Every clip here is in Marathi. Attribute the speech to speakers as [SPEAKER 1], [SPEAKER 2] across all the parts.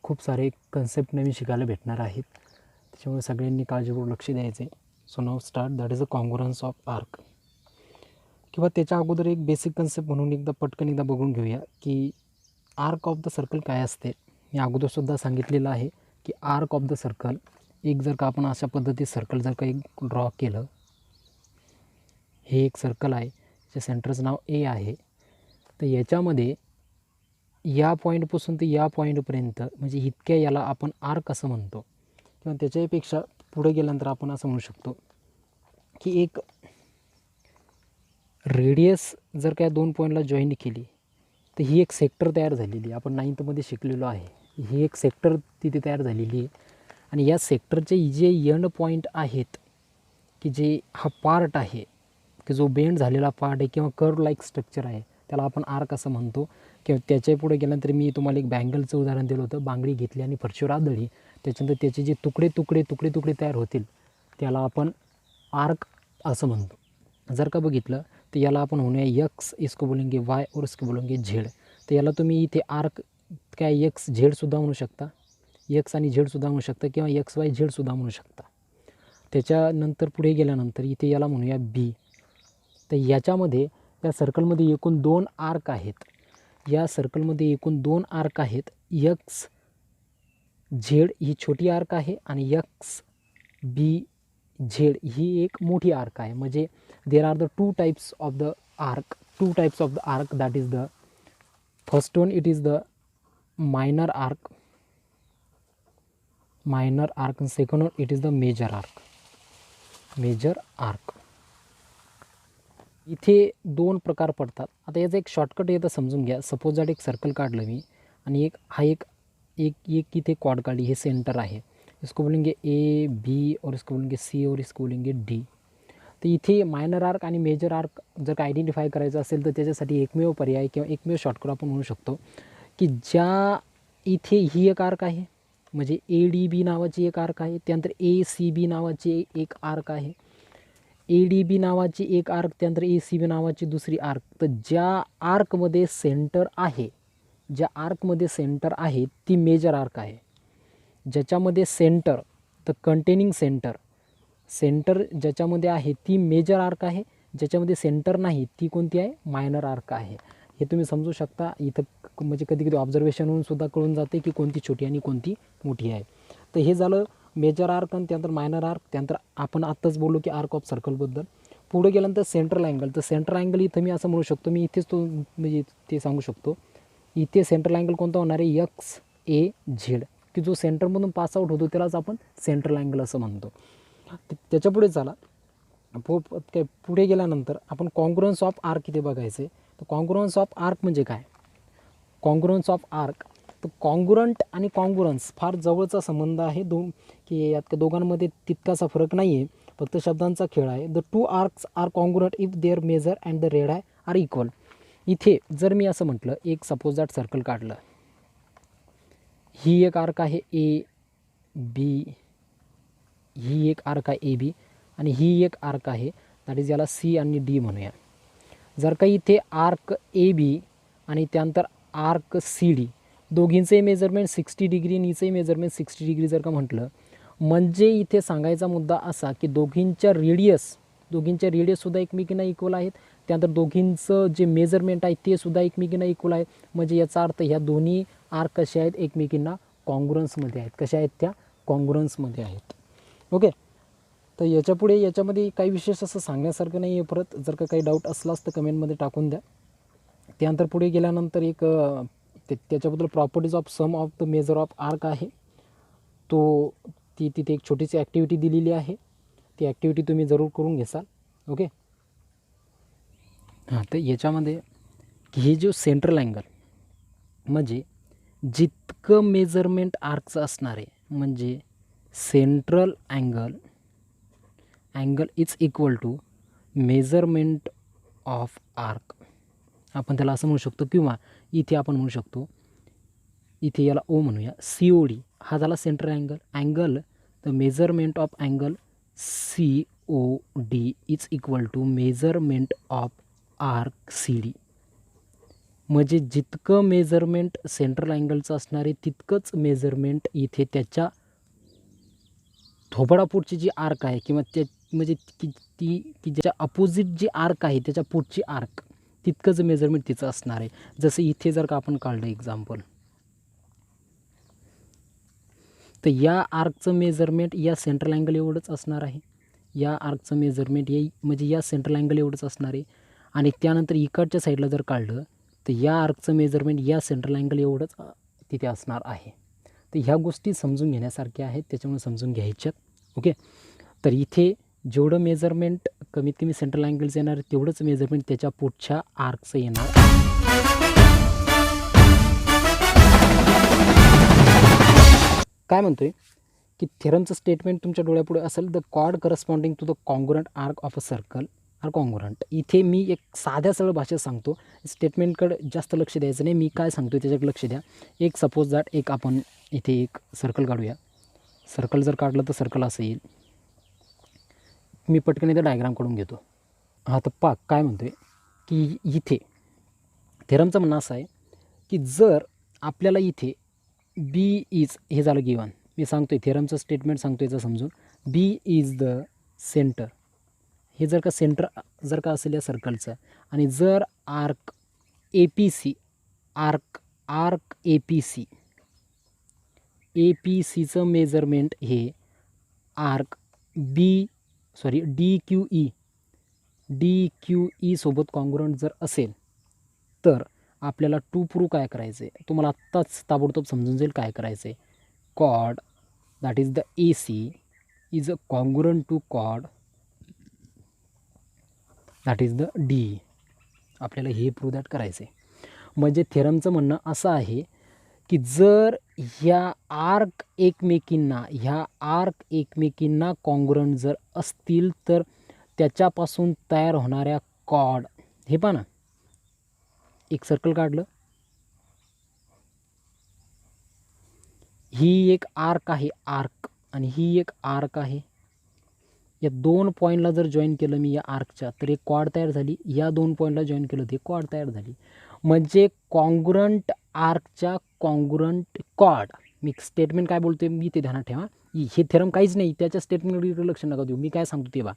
[SPEAKER 1] खूप सारे कन्सेप्ट नवीन शिकायला भेटणार आहेत, त्याच्यामुळे सगळ्यांनी काळजीपूर्वक लक्ष द्यायचे. सो नाव start. That is a congruence of arc. किंवा त्याच्या अगोदर एक बेसिक कन्सेप्ट म्हणून एकदा पटकन एकदा बघून घेऊया की आर्क ऑफ द सर्कल काय असते. मी अगोदरसुद्धा सांगितलेलं आहे की आर्क ऑफ द सर्कल एक जर का आपण अशा पद्धतीत सर्कल जर का एक ड्रॉ केलं, हे एक सर्कल आहे, जे सेंटरचं नाव ए आहे, तर याच्यामध्ये या पॉईंटपासून ते या पॉईंटपर्यंत म्हणजे इतक्या याला आपण आर्क असं म्हणतो. किंवा त्याच्यापेक्षा पुढे गेल्यानंतर आपण असं म्हणू शकतो की एक रेडियस जर काय दोन पॉईंटला जॉईन केली तर ही एक सेक्टर तयार झालेली आहे. आपण 9th शिकलेलो आहे. ही एक सेक्टर तिथे तयार झालेली आहे आणि या सेक्टरचे जे एंड पॉईंट आहेत की जे हा पार्ट आहे की जो बेंड झालेला पार्ट आहे किंवा कर्व लाईक स्ट्रक्चर आहे, त्याला आपण आर्क असं म्हणतो. किंवा त्याच्या पुढे गेल्यानंतर मी तुम्हाला एक बँगलचं उदाहरण दिलं होतं. बांगडी घेतली आणि फरशीवर आदळली, त्याच्यानंतर त्याचे जे तुकडे तुकडे तुकडे तुकडे तयार होतील त्याला आपण आर्क असं म्हणतो. जर का बघितलं तर याला आपण म्हणूया यक्स, इसको बोलेंगे वाय और इसको बोलेंगे झेड. तर याला तुम्ही इथे आर्क काय एक्स झेडसुद्धा म्हणू शकता, एक्स आणि झेडसुद्धा म्हणू शकता किंवा एक्स वाय झेडसुद्धा म्हणू शकता. त्याच्यानंतर पुढे गेल्यानंतर इथे याला म्हणूया बी. तर याच्यामध्ये या सर्कलमध्ये एकूण 2 आर्क आहेत. या सर्कलमध्ये एकूण 2 आर्क आहेत. यक्स झेड ही छोटी आर्क आहे आणि यक्स बी झेड ही एक मोठी आर्क आहे. म्हणजे there are the 2 types of the arc. 2 types of the arc. That is the first one, it is the minor arc. Minor arc. Second one it is the major arc. Major arc. इथे 2 प्रकार पडतात. आता याचं एक शॉर्टकट येतं समजून घ्या. सपोज दॅट एक सर्कल काढलं मी आणि एक इथे क्वाड काढली. हे सेंटर आहे. इसको बोलेंगे ए बी और इसको बोलेंगे सी और इसको बोलेंगे डी. तर इथे मायनर आर्क आणि मेजर आर्क जर का आयडेंटिफाय करायचं असेल तर त्याच्यासाठी एकमेव पर्याय किंवा एकमेव शॉर्टकट आपण म्हणू शकतो की ज्या इथे ही एक आर्क आहे, म्हणजे ए डी बी नावाची एक आर्क आहे, त्यानंतर ए सी बी नावाची एक आर्क आहे, ए डी बी नावाची एक आर्क, त्यानंतर ए सी बी नावाची दुसरी आर्क. तर ज्या आर्कमध्ये सेंटर आहे, ज्या आर्कमध्ये सेंटर आहे ती मेजर आर्क आहे. ज्याच्यामध्ये सेंटर द कंटेनिंग सेंटर ज्याच्यामध्ये आहे ती मेजर आर्क आहे. ज्याच्यामध्ये सेंटर नाही ती कोणती आहे? मायनर आर्क आहे. हे तुम्ही समजू शकता. इथं म्हणजे कधी कधी ऑब्झर्वेशनहून सुद्धा कळून जाते की कोणती छोटी आणि कोणती मोठी आहे. तर हे झालं मेजर आर्क आणि त्यानंतर मायनर आर्क. त्यानंतर आपण आत्ताच बोललो की आर्क ऑफ सर्कलबद्दल. पुढे गेल्यानंतर सेंट्रल अँगल. तर सेंट्रल अँगल इथं मी असं म्हणू शकतो, मी इथेच तो म्हणजे ते सांगू शकतो. इथे सेंट्रल अँगल कोणता होणार आहे? यक्स ए झेड, की जो सेंटरमधून पास आउट होतो त्यालाच आपण सेंट्रल अँगल असं म्हणतो. त्याच्या पुढे झाला काय पुढे गेल्यानंतर आपण कॉन्ग्रुअन्स ऑफ आर्क इथे बघायचे. तर कॉन्ग्रुअन्स ऑफ आर्क म्हणजे काय? कॉन्ग्रुअन्स ऑफ आर्क. तर कॉन्ग्रुअंट आणि कॉन्ग्रुअन्स फार जवळचा संबंध आहे. की यात दोघांमध्ये तितकासा फरक नाही आहे, फक्त शब्दांचा खेळ आहे. The 2 arcs are congruent if their measure and the radii are equal. इथे जर मी असं म्हटलं, एक सपोज दॅट सर्कल काढलं, ही एक आर्क आहे ए बी, ही एक आर्क आहे ए बी आणि ही एक आर्क आहे दॅट इज याला सी आणि डी म्हणूया. जर का इथे आर्क ए बी आणि त्यानंतर आर्क सी डी दोघींचंही मेजरमेंट 60 डिग्री आणि हिचंही मेजरमेंट 60 डिग्री जर का म्हटलं, म्हणजे इथे सांगायचा मुद्दा असा की दोघींच्या रेडियससुद्धा एकमेकींना इक्वल आहेत. त्यानंतर दोघींचं जे मेजरमेंट आहे ते सुद्धा एकमेकींना इक्वल आहे. म्हणजे याचा अर्थ ह्या दोन्ही आर्क कशा आहेत? एकमेकींना कॉन्ग्रुअन्समध्ये आहेत. कशा आहेत त्या? कॉन्ग्रुअन्समध्ये आहेत. ओके. तर याच्यामध्ये काही विशेष असं सांगण्यासारखं नाही आहे. परत जर का काही डाऊट असलाच तर कमेंटमध्ये टाकून द्या. त्यानंतर पुढे गेल्यानंतर एक त्याच्याबद्दल properties of some of the major of arc आहे. ती तिथे एक छोटीशी ॲक्टिव्हिटी दिलेली आहे. ती ॲक्टिव्हिटी तुम्ही जरूर करून घेसाल. ओके. हां, तर याच्यामध्ये हे जो सेंट्रल अँगल म्हणजे जितकं मेजरमेंट आर्कचं असणार आहे, म्हणजे central angle is equal to measurement of arc. आपण त्याला असं म्हणू शकतो किंवा इथे आपण म्हणू शकतो, इथे याला ओ म्हणूया, सी ओ डी हा झाला central angle. The measurement of angle C O D is equal to measurement of arc C D. म्हणजे जितकं मेजरमेंट सेंट्रल अँगलचं असणार आहे तितकंच मेजरमेंट इथे त्याच्या थोबडापुढची जी आर्क आहे किंवा त्या म्हणजे की ज्याच्या अपोजिट जी आर्क आहे त्याच्या पुढची आर्क तितकंच मेजरमेंट तिचं असणार आहे. जसं इथे जर का आपण काढलं एक्झाम्पल, तर या आर्कचं मेजरमेंट या सेंट्रल अँगल एवढंच असणार आहे. या आर्कचं मेजरमेंट म्हणजे या सेंट्रल अँगल एवढंच असणार आहे. आणि त्यानंतर इकडच्या साईडला जर काढलं तर या आर्कचं मेजरमेंट या सेंट्रल अँगल एवढंच तिथे असणार आहे. तर ह्या गोष्टी समजून घेण्यासारख्या आहेत, त्याच्यामुळे समजून घ्यायच्यात. ओके, तर इथे जेवढं मेजरमेंट कमीत कमी सेंट्रल अँगलचं येणार तेवढंच मेजरमेंट त्याच्या पुढच्या आर्कचं येणार. काय म्हणतोय की थेरमचं स्टेटमेंट तुमच्या डोळ्यापुढे असेल, the chord corresponding to the congruent arc of a circle are congruent. इथे मी एक साध्या सरळ भाषेत सांगतो, स्टेटमेंटकडे जास्त लक्ष द्यायचं नाही, मी काय सांगतो त्याच्याकडे लक्ष द्या. एक सपोज दॅट एक आपण इथे एक सर्कल काढूया. सर्कल जर काढलं तर सर्कल असं येईल. मी पटकन इथं डायग्राम काढून घेतो. हां, तर पाक काय म्हणतो आहे की इथे थेरमचं म्हणणं असं आहे की जर आपल्याला इथे बी इज हे झालं गिवन, मी सांगतो आहे थेरमचं स्टेटमेंट सांगतो याचं समजून. बी इज द सेंटर, हे जर का सेंटर जर का असेल या सर्कलचं, आणि जर arc A P C arc A P सीचं मेजरमेंट हे आर्क डी क्यू ई सोबत कॉन्ग्रुएंट जर असेल तर आपल्याला टू प्रूव्ह काय करायचं आहे, तुम्हाला आत्ताच ताबडतोब समजून जाईल काय करायचं आहे. Chord that is the A C is a congruent to chord that is the D. आपल्याला हे प्रूव्ह दॅट करायचं आहे. म्हणजे थेरमचं म्हणणं असं आहे की जर ह्या आर्क एकमेकींना कॉन्ग्रुएंट जर असतील तर त्याच्यापासून तयार होणाऱ्या कॉर्ड, हे पहा ना, एक सर्कल काढलं, ही एक आर्क आहे आणि ही एक आर्क आहे. या दोन पॉईंटला जर जॉईन केलं मी या आर्कच्या तर एक कॉर्ड तयार झाली. या दोन पॉईंटला जॉईन केलं ते कॉर्ड तयार झाली. म्हणजे कॉन्ग्रुएंट आर्कच्या कॉन्ग्रुएंट कॉर्ड. मी स्टेटमेंट काय बोलतोय मी ते ध्यानात ठेवा. हे थेरम काहीच नाही, त्याच्या स्टेटमेंटकडे लक्ष नका देऊ. मी काय सांगतो ते बा,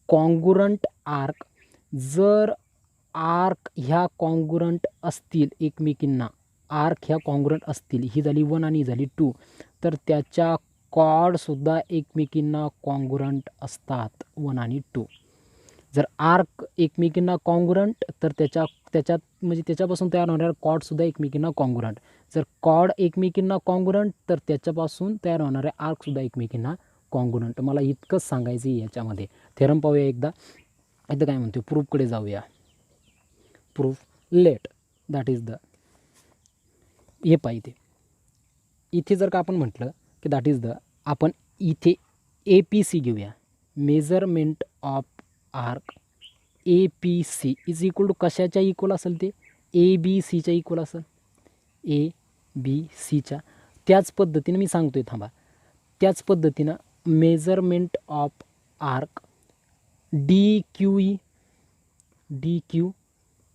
[SPEAKER 1] कॉन्ग्रुएंट आर्क, जर आर्क ह्या कॉन्ग्रुएंट असतील एकमेकींना, आर्क ह्या कॉन्ग्रुएंट असतील, ही झाली 1 आणि ही झाली 2, तर त्याच्या कॉर्डसुद्धा एकमेकींना कॉन्ग्रुएंट असतात 1 आणि 2. जर आर्क एकमेकींना कॉन्ग्रुएंट तर त्याच्यात म्हणजे त्याच्यापासून तयार होणाऱ्या कॉर्डसुद्धा एकमेकींना कॉन्ग्रुएंट. जर कॉर्ड एकमेकींना कॉन्ग्रुएंट तर त्याच्यापासून तयार होणाऱ्या आर्कसुद्धा एकमेकींना कॉन्ग्रुएंट. मला इतकंच सांगायचं आहे याच्यामध्ये. थेरम पाहूया एकदा. इथं काय म्हणतो, प्रूफकडे जाऊया. Proof late that is the, हे पाहिजे इथे जर का आपण म्हटलं की दॅट इज द, आपण इथे ए पी सी घेऊया. Measurement of arc A P C is equal to कशाच्या इक्वल असेल, ते ए बी सीच्या इक्वल असेल, ए बी सीच्या. त्याच पद्धतीनं मी सांगतो आहे, थांबा, त्याच पद्धतीनं measurement of arc D Q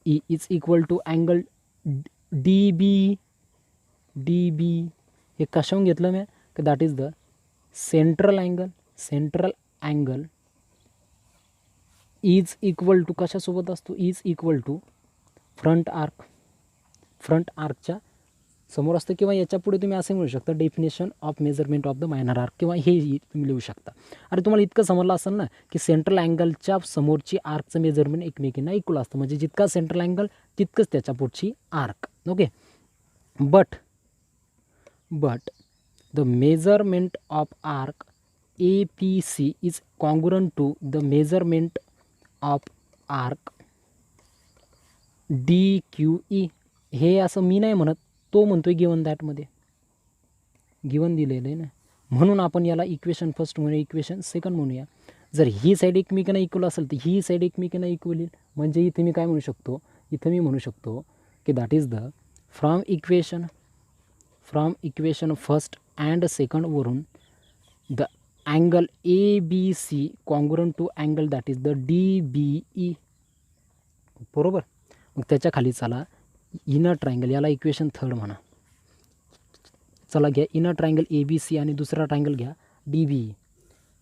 [SPEAKER 1] E is equal to angle D B. हे कशाहून घेतलं मी की that is the central angle is equal to कशासोबत असतो, इज इक्वल टू फ्रंट आर्कच्या समोर असतं. किंवा याच्या पुढे तुम्ही असे म्हणू शकता, definition of measurement of the minor arc, किंवा हे तुम्ही लिहू शकता. अरे तुम्हाला इतकं समजलं असेल ना की सेंट्रल अँगलच्या समोरची आर्कचं मेजरमेंट एकमेकींना इक्वल असतं. म्हणजे जितका सेंट्रल अँगल तितकंच त्याच्या पुढची arc. Okay, but the measurement of arc APC is congruent to the measurement of arc DQE. हे असं मी नाही म्हणत, तो म्हणतोय गिवन दॅटमध्ये, गिवन दिलेलं आहे ना, म्हणून आपण याला इक्वेशन फर्स्ट म्हणूया, इक्वेशन सेकंड म्हणूया. जर ही साईड एकमेकांना इक्वल असेल तर ही साईड एकमेकांना इक्वल येईल. म्हणजे इथे मी काय म्हणू शकतो, इथं मी म्हणू शकतो की that is the from equation first and second वरून the angle A B C congruent to angle that is the D B E. बरोबर. मग त्याच्या खाली चला, इनर ट्रायंगल, याला इक्वेशन थर्ड म्हणा. चला घ्या इनर ट्रायंगल ABC आणि दुसरा ट्रायंगल घ्या DBE.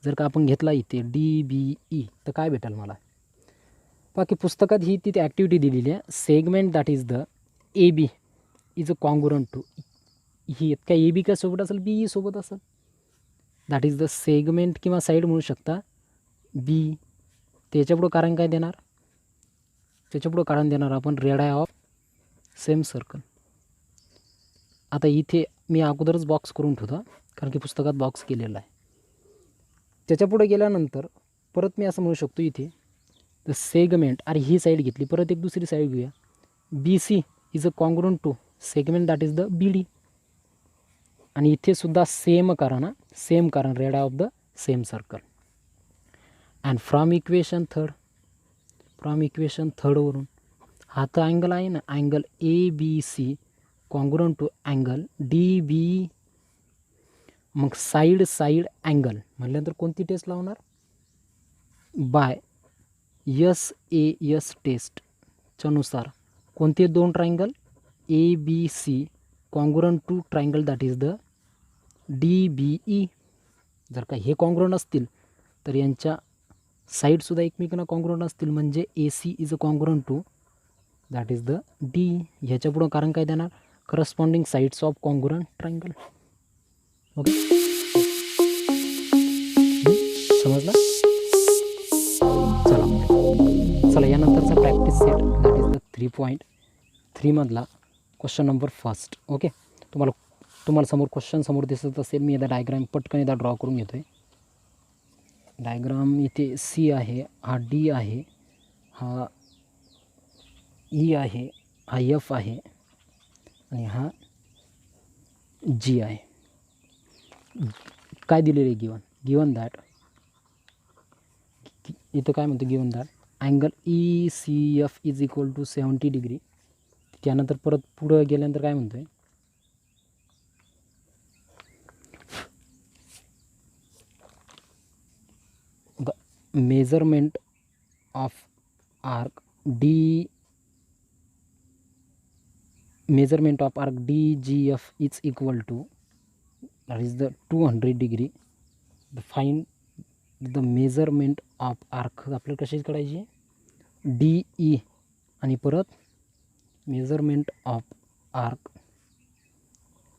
[SPEAKER 1] जर का आपण घेतला इथे DBE तर काय भेटेल मला? बाकी पुस्तकात ही तिथे ॲक्टिव्हिटी दिलेली आहे. Segment that is the AB is a congruent to, ही काय AB काय सोबत असेल, BE सोबत असेल. दॅट इज द सेगमेंट किंवा साईड म्हणू शकता B. त्याच्यापुढं कारण काय देणार? त्याच्यापुढं कारण देणार आपण रेडाय ऑफ सेम सर्कल. आता इथे मी अगोदरच बॉक्स करून ठेवतो कारण की पुस्तकात बॉक्स केलेला आहे. त्याच्यापुढे गेल्यानंतर परत मी असं म्हणू शकतो इथे द सेगमेंट, अरे ही साईड घेतली, परत एक दुसरी साईड घेऊया. BC is a congruent to segment that is the BD. आणि इथे सुद्धा सेम कारण, सेम कारण radii of the same circle. And from equation थर्डवरून हा तर अँगल आहे ना, angle ABC congruent to angle DB. मग साईड अँगल म्हटल्यानंतर कोणती टेस्ट लावणार? बाय SAS टेस्टच्या नुसार कोणते दोन triangle? ABC congruent to triangle that is the DBE. जर का हे कॉन्ग्रुअंट असतील तर यांच्या साईडसुद्धा एकमेकांना कॉन्ग्रुअंट असतील, म्हणजे AC is a congruent to that is the D. ह्याच्या पुढं कारण काय देणार? Corresponding sides of congruent triangle. Okay, समजलं? चला यानंतरचा practice set that is the 3.3 मधला क्वेश्चन नंबर फर्स्ट. ओके, तुम्हाला समोर क्वेश्चन समोर दिसत असेल. मी आता डायग्राम पटकन एकदा ड्रॉ करून घेतो आहे. डायग्राम इथे C आहे, हा D आहे, हा E आहे, हा F आहे आणि हा G आहे. काय दिलेलं आहे? गिवन दॅट, इथं काय म्हणतो? Given that angle ECF is equal to 70 degree. त्यानंतर परत पुढं गेल्यानंतर काय म्हणतो आहे? The measurement of arc DGF is equal to that is the 200 degree. The find the measurement of arc आपल्याला कशाची काढायची? DE आणि परत मेजरमेंट ऑफ आर्क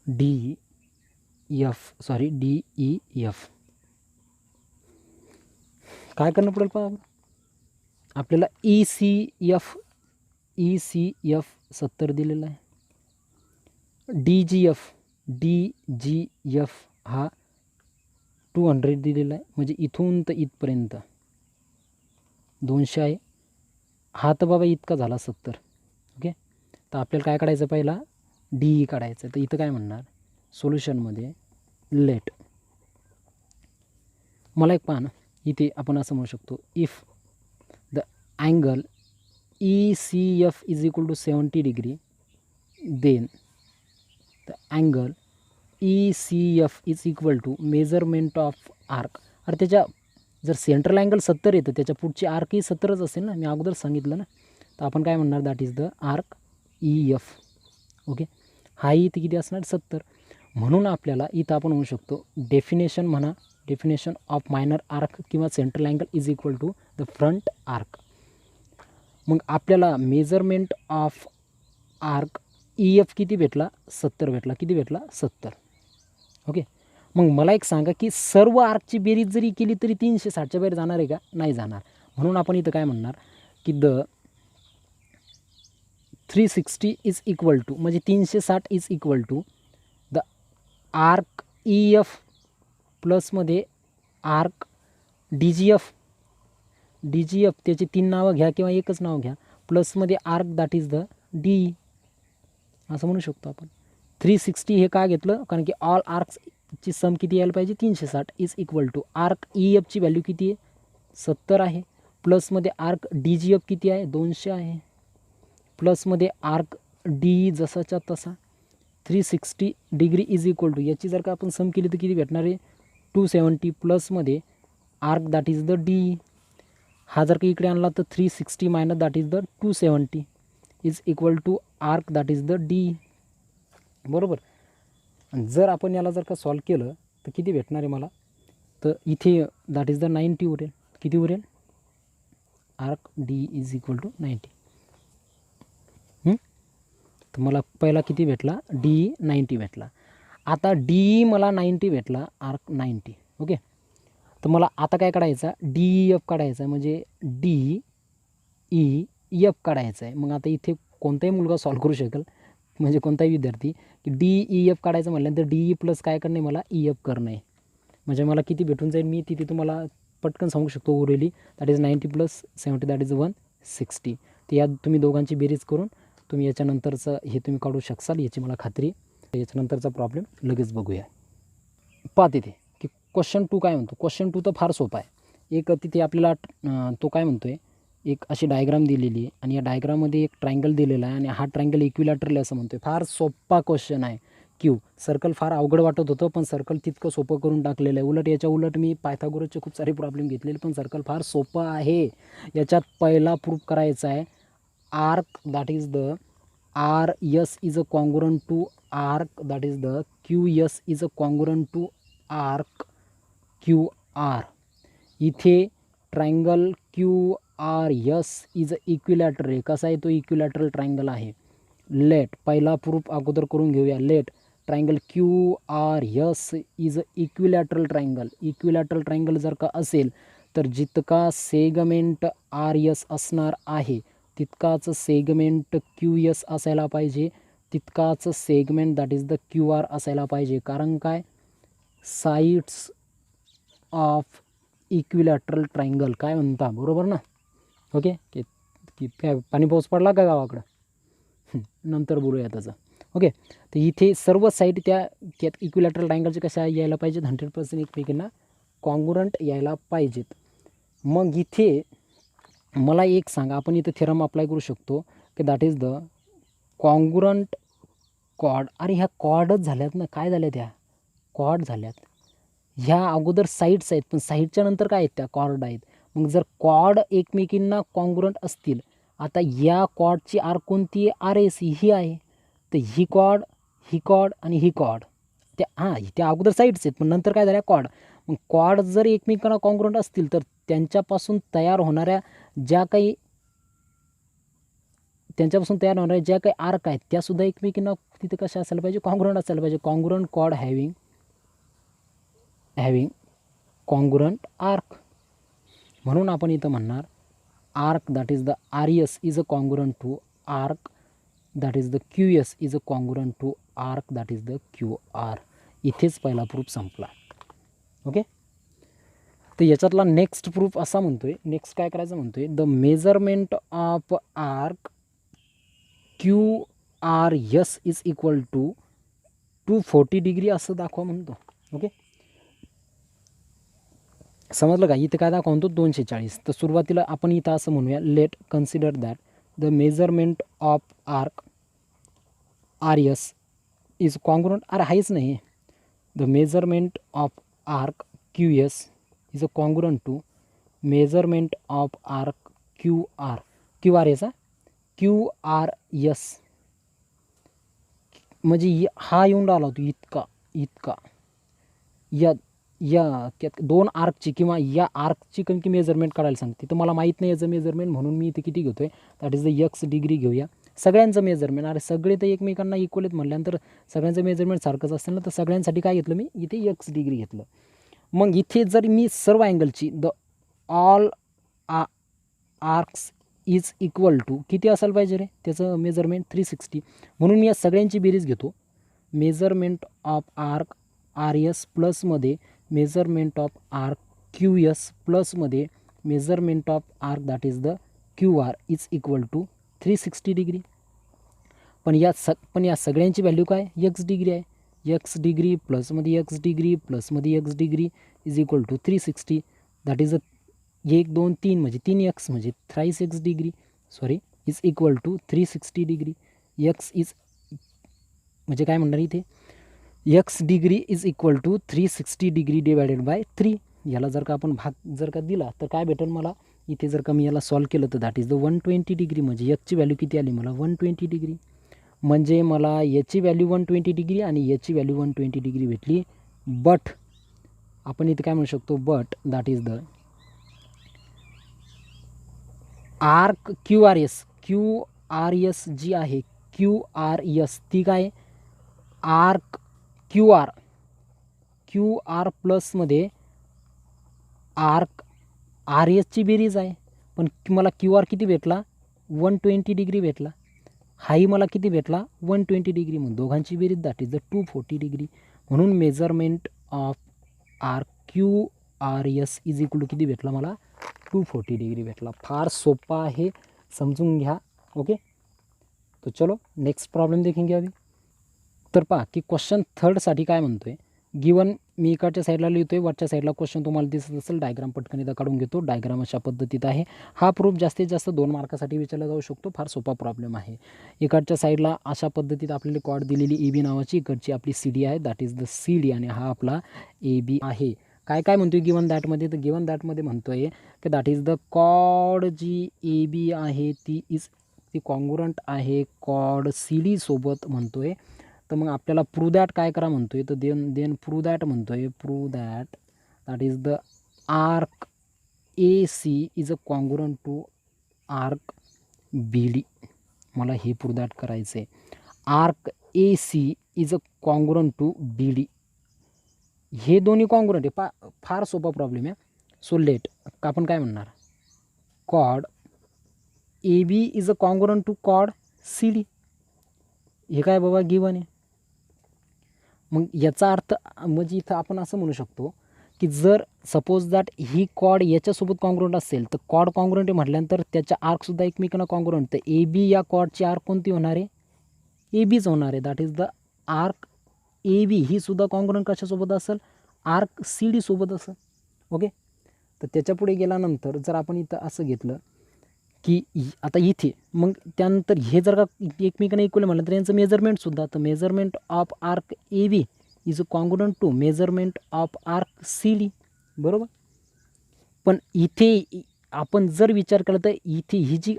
[SPEAKER 1] DEF. काय करणं पडेल पहा आपल्याला? ECF 70 दिलेला आहे. DGF हा 200 दिलेला आहे, म्हणजे इथून तर इथपर्यंत 200 आहे. हा तर बाबा इतका झाला 70. ओके, तर आपल्याला काय काढायचं? पहिला DE काढायचं. तर इथं काय म्हणणार सोल्युशनमध्ये? लेट मला एक पाहा ना, इथे आपण असं म्हणू शकतो if the angle ECF is equal to 70 degree then the angle ECF is equal to measurement of arc. अरे त्याच्या जर सेंट्रल अँगल 70 येतं त्याच्या पुढची आर्कही 70च असेल ना, मी अगोदर सांगितलं ना. तर आपण काय म्हणणार? That is the arc EF. Okay, हाही इथे किती असणार? 70. म्हणून आपल्याला इथं आपण म्हणू शकतो डेफिनेशन म्हणा, डेफिनेशन ऑफ मायनर आर्क किंवा central angle is equal to the front arc. मग आपल्याला मेजरमेंट ऑफ आर्क EF किती भेटला? 70 भेटला. किती भेटला? 70. ओके, मग मला एक सांगा की सर्व आर्कची बेरीज जरी केली तरी 360च्या बाहेर जाणार आहे का? नाही जाणार. म्हणून आपण इथं काय म्हणणार की द 360 इज इक्वल टू, म्हणजे 360 is equal to the arc EF प्लसमध्ये आर्क DGF. त्याची 3 नावं घ्या किंवा एकच नाव घ्या, प्लसमध्ये arc that is the DE असं म्हणू शकतो आपण. 360 हे का घेतलं? कारण की ऑल आर्क्सची सम किती यायला पाहिजे? 360 इज इक्वल टू आर्क EFची व्हॅल्यू किती आहे? 70 आहे. प्लसमध्ये आर्क DGF किती आहे? 200 आहे. प्लसमध्ये आर्क DE जसाच्या तसा 360 डिग्री इज इक्वल टू, याची जर का आपण सम केली तर किती भेटणार आहे? 270. प्लसमध्ये arc that is the DE. हा जर का इकडे आणला तर 360 minus that is the 270. Is equal to arc that is the D, बरोबर. आणि जर आपण याला जर का सॉल्व केलं तर किती भेटणार आहे मला, तर इथे दॅट इज द 90 उरेल. किती उरेल, arc D is equal to 90. तर मला पहिला किती भेटला, डी 90 भेटला. आता डी मला 90 भेटला, आर्क 90. ओके. तर मला आता काय काढायचा, डी एफ काढायचा आहे, म्हणजे डी ई एफ काढायचं आहे. मग आता इथे कोणताही मुलगा सॉल्व करू शकेल, म्हणजे कोणताही विद्यार्थी, की डी ई एफ काढायचं म्हटल्यानंतर डी ई प्लस काय करणे, मला ई एफ करणे आहे. म्हणजे मला किती भेटून जाईल, मी तिथे तुम्हाला पटकन सांगू शकतो orally. That is 90 plus 70 that is 160. तर या तुम्ही दोघांची बेरीज करून तुम्ही याच्यानंतरचं हे तुम्ही काढू शकाल, याची मला खात्री. याच्यानंतरचा प्रॉब्लेम लगेच बघूया. पहा तिथे की क्वेश्चन 2 काय म्हणतो. क्वेश्चन 2 तर फार सोपा आहे. एक तिथे आपल्याला तो काय म्हणतो आहे, एक अशी डायग्राम दिलेली आहे आणि या डायग्राममध्ये एक ट्रायंगल दिलेला आहे आणि हा ट्रायंगल इक्विलॅटरल असं म्हणतो आहे. फार सोपा क्वेश्चन आहे. क्यू सर्कल फार अवघड वाटत होतं, पण सर्कल तितकं सोपं करून टाकलेलं आहे. उलट याच्या उलट मी पायथागोरसचे खूप सारे प्रॉब्लेम घेतलेले, पण सर्कल फार सोपं आहे. याच्यात पहिला प्रूफ करायचा आहे, arc that is the R S is a congruent to arc that is the Q S is a congruent to arc Q R. इथे triangle Q R S is a equilateral आहे. कसा आहे तो, इक्विलॅटरल ट्रायंगल आहे. लेट पहिला प्रूफ अगोदर करून घेऊया. Let triangle Q R S is a equilateral triangle. Equilateral triangle जर का असेल तर जितका सेगमेंट आर एस असणार आहे तितकाच सेगमेंट क्यू एस असायला पाहिजे, तितकाच segment that is the Q R असायला पाहिजे. कारण काय, साइड्स ऑफ इक्विलॅटरल ट्रायंगल काय म्हणता, बरोबर ना. ओके. की काय पाणी पाऊस पडला का गावाकडं, नंतर बोलूया त्याचं. ओके. तर इथे सर्व साईड त्या इक्विलॅटरल ट्रायंगलचे कशा यायला पाहिजेत, 100% एकमेकींना कॉन्ग्रुएंट यायला पाहिजेत. मग इथे मला एक सांगा, आपण इथे थेरम अप्लाय करू शकतो की that is the congruent chord. अरे ह्या कॉर्डच झाल्यात ना, काय झाल्यात, ह्या कॉर्ड झाल्यात. ह्या अगोदर साईड्स आहेत, पण साईडच्या नंतर काय आहेत, त्या कॉर्ड आहेत. मग जर कॉर्ड एकमेकींना कॉन्ग्रुएंट असतील, आता या कॉर्डची आर कोणती आहे, आर एस ही आहे. तर ही कॉर्ड आणि ही कॉर्ड त्या अगोदर साईड्स आहेत, पण नंतर काय झाल्या, कॉर्ड. मग कॉर्ड जर एकमेकांना कॉन्ग्रुएंट असतील तर त्यांच्यापासून तयार होणाऱ्या ज्या काही आर्क आहेत त्यासुद्धा एकमेकींना तिथे कशा असायला पाहिजे, कॉन्ग्रुएंट असायला पाहिजे. Congruent chord having congruent arc. म्हणून आपण इथं म्हणणार arc that is the R S is a congruent to arc that is the Q S is a congruent to arc that is the Q R. इथेच पहिला प्रूफ संपला. ओके. तर याच्यातला नेक्स्ट प्रूफ असा म्हणतोय, नेक्स्ट काय करायचं म्हणतोय, the measurement of arc Q R S is equal to 240 degree असं दाखवा म्हणतो. ओके. समजलं का, इथं काय दाखवा म्हणतो 240. तर सुरुवातीला आपण इथं असं म्हणूया, let consider that the measurement of arc R S is congruent. अरे हाच नाही, the measurement of arc Q S is a congruent to measurement of arc Q R. Q R S Q R S म्हणजे हा येऊन राहिला होतो इतका या दोन आर्कची किंवा या आर्कची की मेजरमेंट काढायला सांगते. तर मला माहीत नाही याचं मेजरमेंट, म्हणून मी इथे किती घेतो आहे, that is the x degree घेऊया. सगळ्यांचं मेजरमेंट, अरे सगळे तर एकमेकांना इक्वल आहेत म्हटल्यानंतर सगळ्यांचं मेजरमेंट सारखंच असतं ना. तर सगळ्यांसाठी काय घेतलं मी, इथे एक्स डिग्री घेतलं. मग इथे जर मी सर्व अँगलची the all arcs is equal to किती असायला पाहिजे रे त्याचं मेजरमेंट, 360. म्हणून मी या सगळ्यांची बेरीज घेतो. Measurement of arc R S प्लसमध्ये measurement of arc Q S प्लसमध्ये measurement of arc that is the Q R is equal to 360 degree. पण या सगळ्यांची व्हॅल्यू काय, एक्स डिग्री आहे. एक्स डिग्री प्लसमध्ये एक्स डिग्री प्लसमध्ये X degree is equal to 360. That is 1 2 3 म्हणजे 3x म्हणजे thrice X degree is equal to 360 degree. X is म्हणजे काय म्हणणार इथे, X degree is equal to 360 degree divided by 3. याला जर का आपण भाग जर का दिला तर काय भेटेल मला, इथे जर का मी याला सॉल्व केलं तर दॅट इज द 120 डिग्री. म्हणजे याची व्हॅल्यू किती आली मला 120 डिग्री. म्हणजे मला याची व्हॅल्यू 120 डिग्री आणि याची व्हॅल्यू 120 डिग्री भेटली. बट आपण इथे काय म्हणू शकतो, but that is the arc Q R S जी आहे क्यू आर एस ती काय आर्क क्यू आर प्लसमध्ये आर्क आर एसची बेरीज आहे. पण मला क्यू आर किती भेटला 120 डिग्री भेटला. हाही मला किती भेटला 120 डिग्री. मग दोघांची बेरीज दॅट इज द 240 डिग्री. म्हणून measurement of arc Q R S is equal to किती भेटला मला 240 डिग्री भेटला. फार सोपा आहे, समजून घ्या. ओके, तो चलो नेक्स्ट प्रॉब्लेम देखेंगे अभी. तर पहा की क्वेश्चन थर्डसाठी काय म्हणतोय. गिवन मी इकडच्या साईडला लिहितोय, वरच्या साईडला क्वेश्चन तुम्हाला दिसत असेल. डायग्राम पटकन इथं काढून घेतो. डायग्राम अशा पद्धतीत आहे. हा प्रूफ जास्तीत जास्त 2 मार्कासाठी विचारला जाऊ शकतो. फार सोपा प्रॉब्लेम आहे. इकडच्या साईडला अशा पद्धतीत आपल्याला कॉर्ड दिलेली ए बी नावाची, इकडची आपली सी डी आहे that is the C D आणि हा आपला ए बी आहे. काय काय म्हणतोय गिवन दॅटमध्ये, तर गिवन दॅटमध्ये म्हणतोय की दॅट इज द कॉर्ड जी ए बी आहे ती कॉन्ग्रुएंट आहे कॉर्ड सी डी सोबत म्हणतोय. तर मग आपल्याला प्रूव्ह दॅट काय करा म्हणतोय, तर देन प्रूव्ह दॅट म्हणतोय. Prove that is the arc A C is a congruent to arc B D. मला हे प्रूव्ह दॅट करायचं आहे. Arc A C is a congruent to B D. हे दोन्ही कॉन्ग्रुएंट आहे. फार सोपा प्रॉब्लेम आहे. सो लेट आपण काय म्हणणार, chord A B is a congruent to chord C D. हे काय बाबा गिवन आहे. मग याचा अर्थ म्हणजे इथं आपण असं म्हणू शकतो की जर सपोज दॅट ही कॉर्ड याच्यासोबत कॉन्ग्रुएंट असेल तर कॉर्ड कॉन्ग्रुएंट म्हटल्यानंतर त्याच्या आर्कसुद्धा एकमेकांना कॉन्ग्रुएंट. तर ए बी या कॉर्डची आर्क कोणती होणार आहे, ए बीच होणार आहे. That is the arc A B ही सुद्धा कॉन्ग्रुएंट कशासोबत असेल, आर्क सी डी सोबत असेल. ओके, तर त्याच्या पुढे गेल्यानंतर जर आपण इथं असं घेतलं की आता इथे मग त्यानंतर हे जर का एकमेकांना इक्वल म्हटलं तर यांचं मेजरमेंटसुद्धा, तर measurement of arc A B is congruent to measurement of arc C D. बरोबर. पण इथे आपण जर विचार केला तर इथे ही जी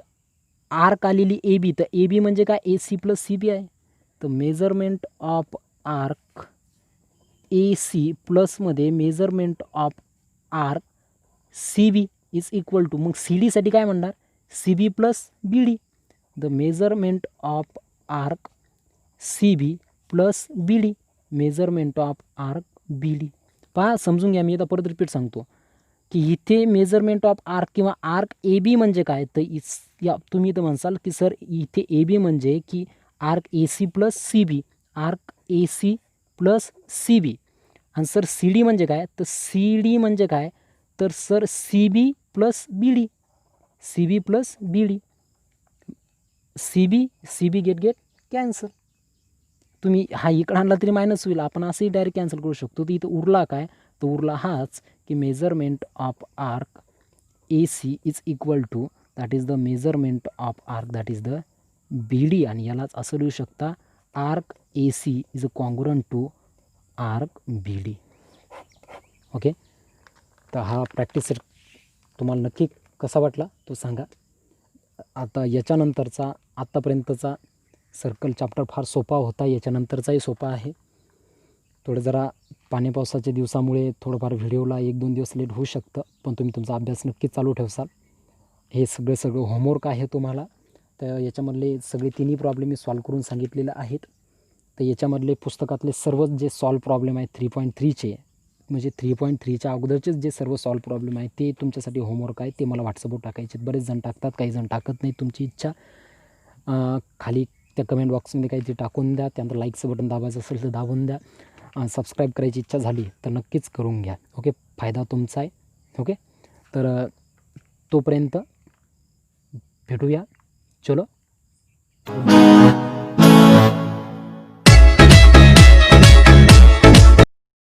[SPEAKER 1] आर्क आलेली ए बी, तर ए बी म्हणजे काय A C plus C B आहे. तर measurement of arc A C प्लसमध्ये measurement of arc C B is equal to, मग सी डीसाठी काय म्हणणार C B plus B D. The measurement of arc C B plus B D. Measurement of arc B D. पहा समजून घ्या, मी आता परत रिपीट सांगतो की इथे मेजरमेंट ऑफ आर्क किंवा आर्क ए बी म्हणजे काय, तर तुम्ही इथं म्हणसाल की सर इथे ए बी म्हणजे की arc A C plus C B, arc A C plus C B. आणि सर सी डी म्हणजे काय, तर सी डी म्हणजे काय, तर sir C B plus B D, C B plus B D. C B get cancel. तुम्ही हा इकडं आणला तरी मायनस होईल, आपण असंही डायरेक्ट कॅन्सल करू शकतो. तर इथं उरला काय, तर उरला हाच की measurement of arc A C is equal to that is the measurement of arc that is the B D. आणि यालाच असं लिहू शकता arc A C is a congruent to arc B D. Okay, तर हा प्रॅक्टिस सेट तुम्हाला नक्की कसा वाटला तो सांगा. आता याच्यानंतरचा आत्तापर्यंतचा सर्कल चॅप्टर फार सोपा होता, याच्यानंतरचाही सोपा आहे. थोडं जरा पाणी पावसाच्या दिवसामुळे थोडंफार व्हिडिओला 1-2 दिवस लेट होऊ शकतं, पण तुम्ही तुमचा अभ्यास नक्कीच चालू ठेवसाल. हे सगळं होमवर्क आहे तुम्हाला. तर याच्यामधले सगळे तिन्ही प्रॉब्लेम मी सॉल्व करून सांगितलेले आहेत. तर याच्यामधले पुस्तकातले सर्वच जे सॉल्व प्रॉब्लेम आहेत 3.3चे, म्हणजे 3.3च्या अगोदरचेच जे सर्व सॉल्व प्रॉब्लेम आहेत ते तुमच्यासाठी होमवर्क आहे. ते मला व्हॉट्सअपवर टाकायचे. बरेच जण टाकतात, काही जण टाकत नाही, तुमची इच्छा. खाली त्या कमेंट बॉक्समध्ये काहीतरी टाकून द्या. त्यानंतर लाईकचं बटन दाबायचं असेल तर दाबून द्या. सबस्क्राईब करायची इच्छा झाली तर नक्कीच करून घ्या. ओके, फायदा तुमचा आहे. ओके, तर तोपर्यंत भेटूया. चलो.